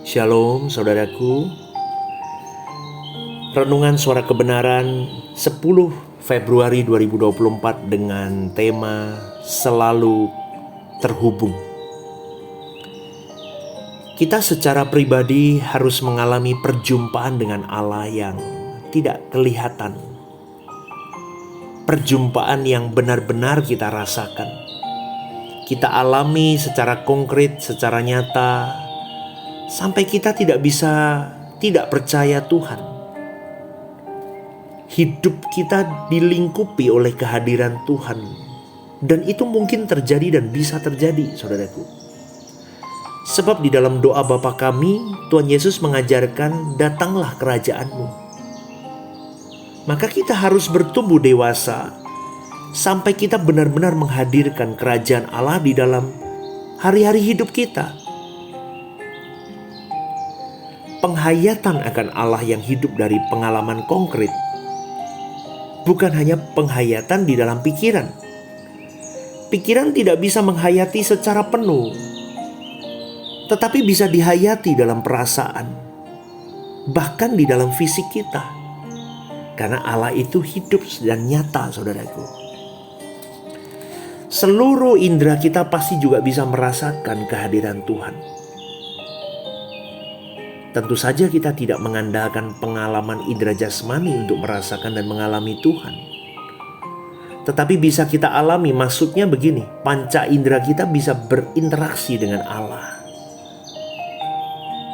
Shalom saudaraku. Renungan Suara Kebenaran 10 Februari 2024 dengan tema Selalu Terhubung. Kita secara pribadi harus mengalami perjumpaan dengan Allah yang tidak kelihatan. Perjumpaan yang benar-benar kita rasakan. Kita alami secara konkret, secara nyata, sampai kita tidak bisa tidak percaya Tuhan. Hidup kita dilingkupi oleh kehadiran Tuhan. Dan itu mungkin terjadi dan bisa terjadi, saudaraku. Sebab di dalam doa Bapa kami, Tuhan Yesus mengajarkan, datanglah kerajaan-Mu. Maka kita harus bertumbuh dewasa sampai kita benar-benar menghadirkan kerajaan Allah di dalam hari-hari hidup kita. Penghayatan akan Allah yang hidup dari pengalaman konkret, bukan hanya penghayatan di dalam pikiran. Pikiran tidak bisa menghayati secara penuh, tetapi bisa dihayati dalam perasaan, bahkan di dalam fisik kita. Karena Allah itu hidup dan nyata, saudaraku. Seluruh indera kita pasti juga bisa merasakan kehadiran Tuhan. Tentu saja kita tidak mengandalkan pengalaman indera jasmani untuk merasakan dan mengalami Tuhan. Tetapi bisa kita alami, maksudnya begini, panca indera kita bisa berinteraksi dengan Allah.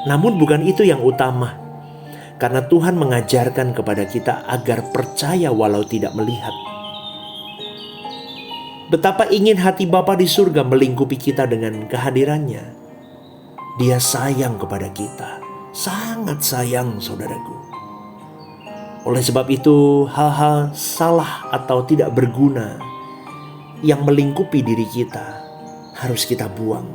Namun bukan itu yang utama, karena Tuhan mengajarkan kepada kita agar percaya walau tidak melihat. Betapa ingin hati Bapa di surga melingkupi kita dengan kehadirannya. Dia sayang kepada kita. Sangat sayang, saudaraku. Oleh sebab itu, hal-hal salah atau tidak berguna yang melingkupi diri kita harus kita buang.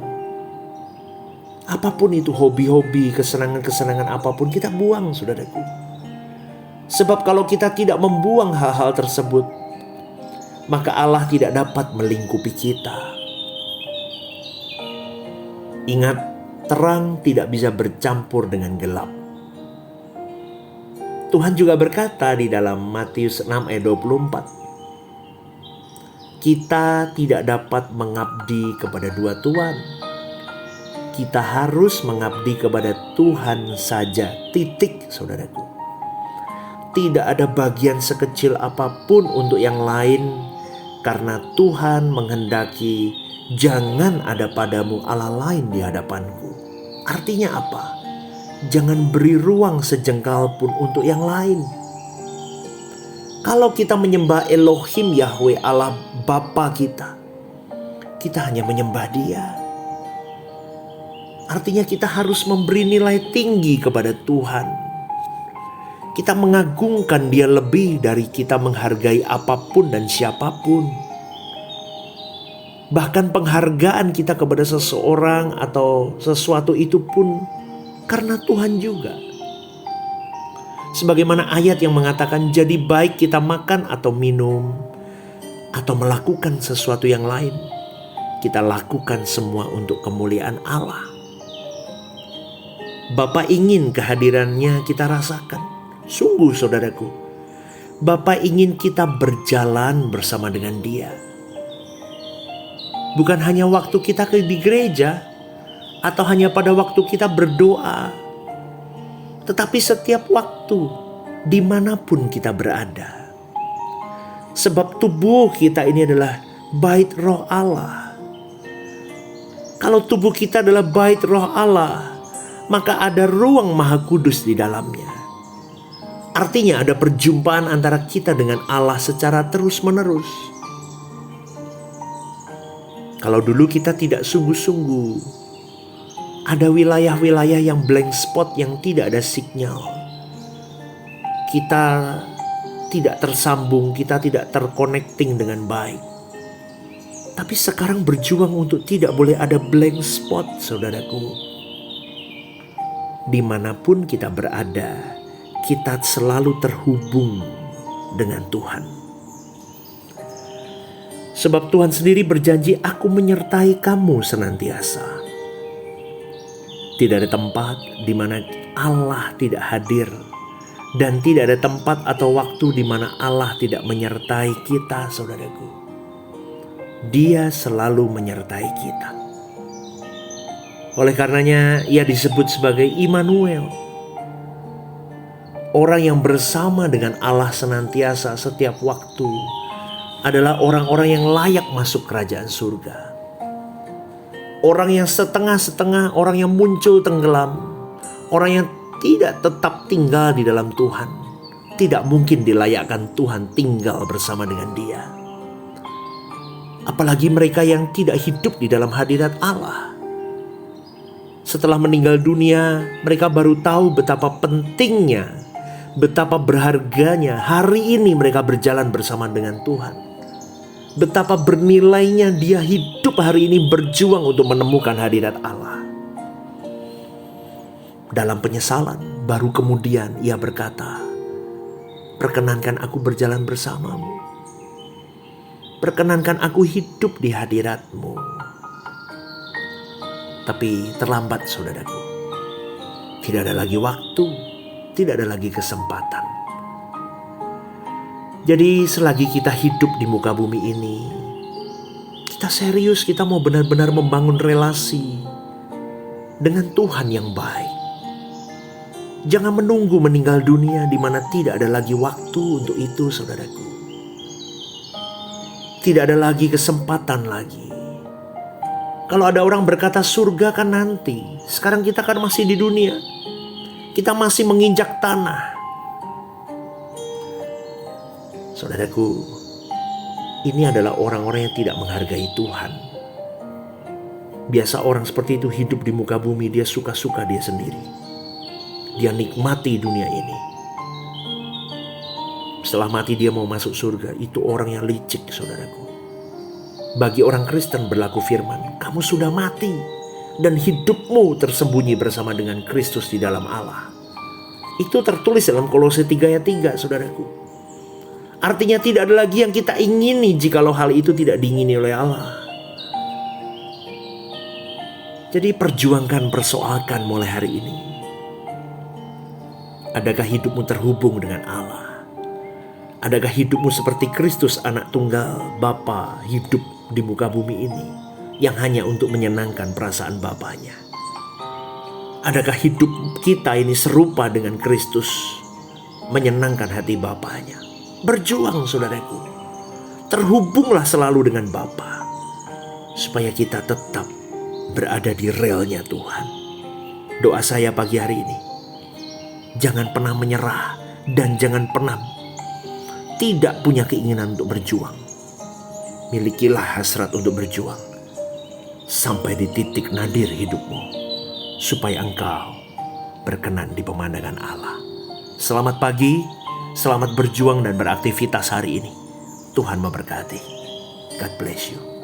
Apapun itu, hobi-hobi, kesenangan-kesenangan apapun, kita buang, saudaraku. Sebab kalau kita tidak membuang hal-hal tersebut, maka Allah tidak dapat melingkupi kita. Ingat, terang tidak bisa bercampur dengan gelap. Tuhan juga berkata di dalam Matius 6 ayat 24, kita tidak dapat mengabdi kepada dua tuan. Kita harus mengabdi kepada Tuhan saja. Titik, saudaraku. Tidak ada bagian sekecil apapun untuk yang lain, karena Tuhan menghendaki jangan ada padamu Allah lain di hadapanku. Artinya apa? Jangan beri ruang sejengkal pun untuk yang lain. Kalau kita menyembah Elohim Yahweh Allah Bapa kita hanya menyembah Dia. Artinya kita harus memberi nilai tinggi kepada Tuhan. Kita mengagungkan Dia lebih dari kita menghargai apapun dan siapapun. Bahkan penghargaan kita kepada seseorang atau sesuatu itu pun karena Tuhan juga. Sebagaimana ayat yang mengatakan, jadi baik kita makan atau minum atau melakukan sesuatu yang lain, kita lakukan semua untuk kemuliaan Allah. Bapa ingin kehadirannya kita rasakan. Sungguh, saudaraku, Bapa ingin kita berjalan bersama dengan Dia. Bukan hanya waktu kita di gereja atau hanya pada waktu kita berdoa, tetapi setiap waktu dimanapun kita berada. Sebab tubuh kita ini adalah bait roh Allah. Kalau tubuh kita adalah bait roh Allah, maka ada ruang Maha Kudus di dalamnya. Artinya ada perjumpaan antara kita dengan Allah secara terus-menerus. Kalau dulu kita tidak sungguh-sungguh, ada wilayah-wilayah yang blank spot yang tidak ada sinyal. Kita tidak tersambung, kita tidak terconnecting dengan baik. Tapi sekarang berjuang untuk tidak boleh ada blank spot, saudaraku. Dimanapun kita berada, kita selalu terhubung dengan Tuhan. Sebab Tuhan sendiri berjanji, aku menyertai kamu senantiasa. Tidak ada tempat di mana Allah tidak hadir, dan tidak ada tempat atau waktu di mana Allah tidak menyertai kita, saudaraku. Dia selalu menyertai kita. Oleh karenanya ia disebut sebagai Immanuel, orang yang bersama dengan Allah senantiasa setiap waktu adalah orang-orang yang layak masuk kerajaan surga. Orang yang setengah-setengah, orang yang muncul tenggelam, orang yang tidak tetap tinggal di dalam Tuhan, tidak mungkin dilayakkan Tuhan tinggal bersama dengan dia. Apalagi mereka yang tidak hidup di dalam hadirat Allah. Setelah meninggal dunia, mereka baru tahu betapa pentingnya, betapa berharganya hari ini mereka berjalan bersama dengan Tuhan. Betapa bernilainya dia hidup hari ini berjuang untuk menemukan hadirat Allah. Dalam penyesalan, baru kemudian ia berkata, "Perkenankan aku berjalan bersamamu. Perkenankan aku hidup di hadirat-Mu." Tapi terlambat, saudaraku. Tidak ada lagi waktu, tidak ada lagi kesempatan. Jadi selagi kita hidup di muka bumi ini, kita serius, kita mau benar-benar membangun relasi dengan Tuhan yang baik. Jangan menunggu meninggal dunia di mana tidak ada lagi waktu untuk itu, saudaraku. Tidak ada lagi kesempatan lagi. Kalau ada orang berkata surga kan nanti, sekarang kita kan masih di dunia. Kita masih menginjak tanah. Saudaraku, ini adalah orang-orang yang tidak menghargai Tuhan. Biasa orang seperti itu hidup di muka bumi, dia suka-suka dia sendiri. Dia nikmati dunia ini. Setelah mati dia mau masuk surga. Itu orang yang licik, saudaraku. Bagi orang Kristen berlaku firman, kamu sudah mati dan hidupmu tersembunyi bersama dengan Kristus di dalam Allah. Itu tertulis dalam Kolose 3 ayat 3, saudaraku. Artinya tidak ada lagi yang kita ingini jikalau hal itu tidak diingini oleh Allah. Jadi perjuangkan, persoalkan mulai hari ini. Adakah hidupmu terhubung dengan Allah? Adakah hidupmu seperti Kristus anak tunggal Bapa hidup di muka bumi ini yang hanya untuk menyenangkan perasaan Bapanya? Adakah hidup kita ini serupa dengan Kristus, menyenangkan hati Bapanya? Berjuang, saudaraku. Terhubunglah selalu dengan Bapa, supaya kita tetap berada di relnya Tuhan. Doa saya pagi hari ini, jangan pernah menyerah dan jangan pernah tidak punya keinginan untuk berjuang. Milikilah hasrat untuk berjuang sampai di titik nadir hidupmu, supaya engkau berkenan di pemandangan Allah. Selamat pagi. Selamat berjuang dan beraktivitas hari ini. Tuhan memberkati. God bless you.